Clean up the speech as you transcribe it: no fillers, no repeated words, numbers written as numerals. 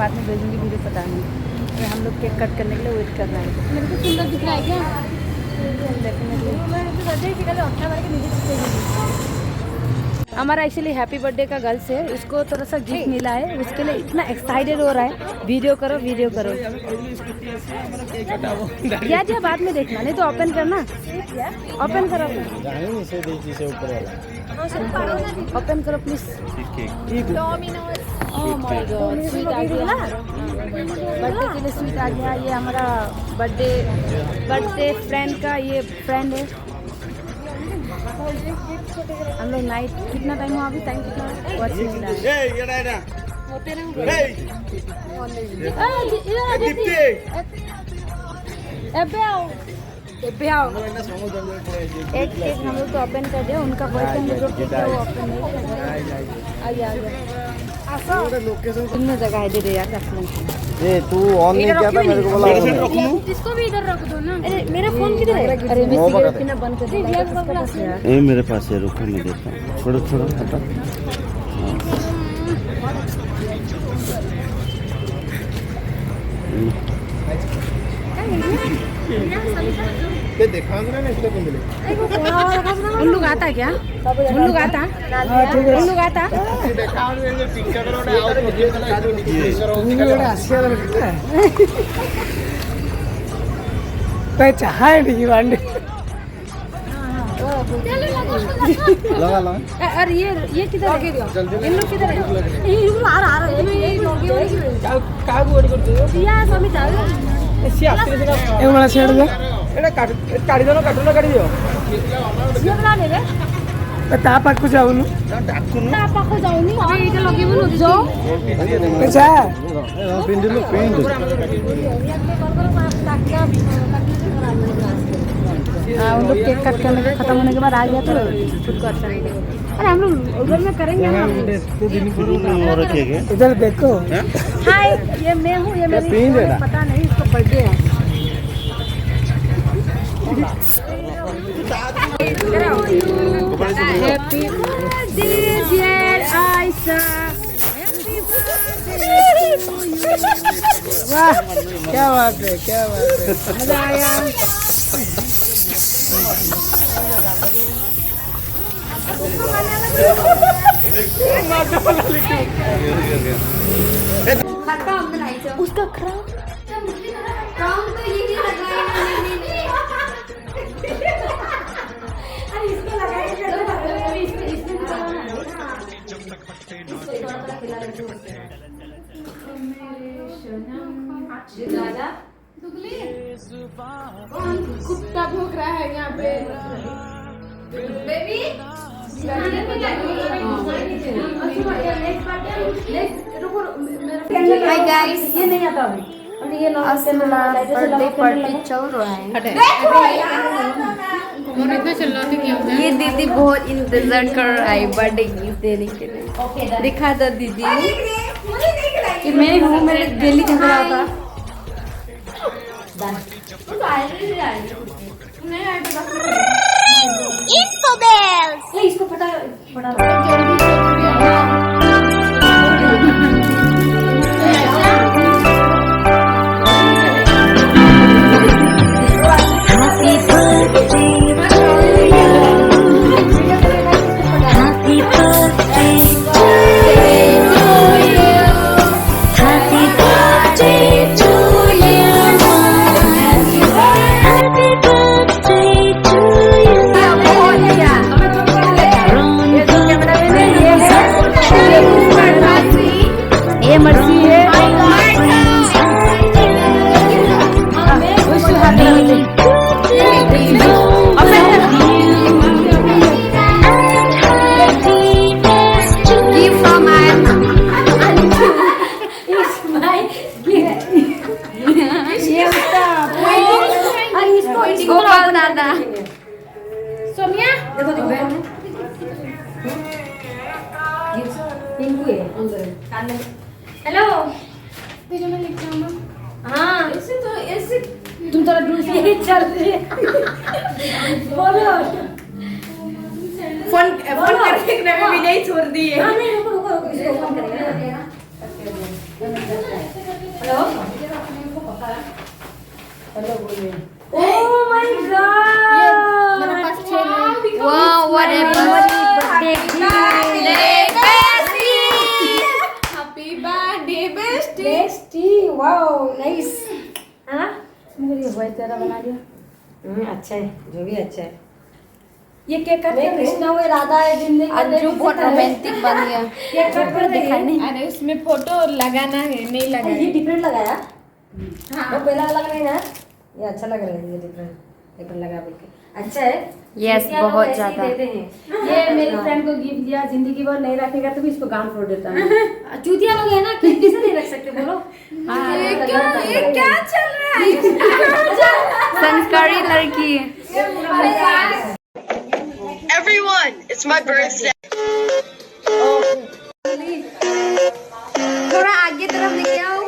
बाद में भेजूंगी वीडियो, पता नहीं। और हम लोग केक कट करने के लिए वेट कर रहे हैं। मेरे को सुंदर दिख रहा है क्या? हमारा एक्चुअली हैप्पी बर्थडे का गर्ल्स है, उसको थोड़ा सा गिफ्ट मिला है, उसके लिए इतना एक्साइटेड हो रहा है। वीडियो करो वीडियो करो। क्या बाद में देखना, नहीं तो ओपन करना, ओपन करो, ओपन करो please. Oh my god, sweet आ गया, बर्थडे के लिए स्वीट आ गया। ये हमारा बर्थडे फ्रेंड का ये फ्रेंड है। हम लोग नाइट कितना टाइम हुआ अभी? टाइम कितना वॉच मिला है? एक हम लोग तो ओपन कर दिया, उनका बॉयफ्रेंड जो केक है वो ओपन नहीं कर रहा। आ गया कितने जगह है, दे दे यार ये तू ऑन नहीं किया था, मेरे को बोला इसको भी इधर रख दो ना। अरे मेरा फोन किधर है? अरे मैं सिगरेट पीना बंद कर दिया। ये मेरे पास है, रुको मैं देता हूँ। छोड़ो छोड़ो हटा। उल्लू आता क्या? उल्लू आता? उल्लू आता? लगा लगा। अरे ये किधर है? इल्लू किधर है? ये आ रहा है। ତା ପାଖକୁ ଯାଉନୁ, ତା ପାଖକୁ ଯାଉନି, ଏଇଟା ଲଗେଇବୁନୁ ଯାଉ। अच्छा पिंडलू पिंड उन लोग केक कट करने के खत्म होने के बाद आ गया तो खुद को अच्छा नहीं लगा। अरे हम लोग उधर में करेंगे ना। इधर देखो। हाय, ये मैं हूँ, ये मेरी पता नहीं, इसको बर्थडे है। Happy birthday dear Ayesha, happy birthday. वाह क्या बात है, क्या बात है, मजा आया। उसका क्राउन तो ये नहीं लगाया। अरे इसको लगाया, इसमें भी लगाना। कुत्ता भौंक रहा है यहाँ पे। बेबी हाय गाइस, ये नहीं आता अभी। ये बर्थडे पार्टी चल रहा है। ये दीदी बहुत इंतजार कर रहा है बर्थडे गिफ्ट देने के लिए। दिखा दो दीदी कि मैं हूँ, मेरे दिल्ली झगड़ा होता। इसको फटा गोपाल दादा। सोनिया देखो देखो हेलो हाँ, ऐसे तुम थोड़ा दूर से चल रही है। बोलो फोन करके भी नहीं छोड़ दिए। हाँ नहीं रुको रुको रुको, इसको फोन करेंगे। Oh my God! मेरे पास 6 लोग। Wow, what a birthday Happy birthday, bestie. Tasty, wow, nice. हाँ, मुझे ये बहुत ज़्यादा बना दिया। अच्छा है, जो भी अच्छा है। ये केक कट कर कृष्णा हुए राधा है जिंदगी में अंजू बहुत रोमांटिक बन गया। केक कट कर दिखाई नहीं। अरे उसमें फोटो लगाना है, नहीं लगा ये डिफरेंट लगाया, हाँ। वो पहला अलग नहीं ना, ये अच्छा लग रहा है, ये डिफरेंट लगा बोल के अच्छा है। Yes, क्या लोग बहुत ऐसे ही ज्यादा। देते हैं। ये मेरी फ्रेंड को गिफ्ट दिया, जिंदगी भर नहीं रखेगा तो भी इसको गांड फोड़ देता है। चूतिया लोग है ना, किसी से नहीं रख सकते बोलो। ये क्या चल रहा है? संस्कारी लड़की। Everyone, it's my birthday. थोड़ा आगे तरफ लेके आओ।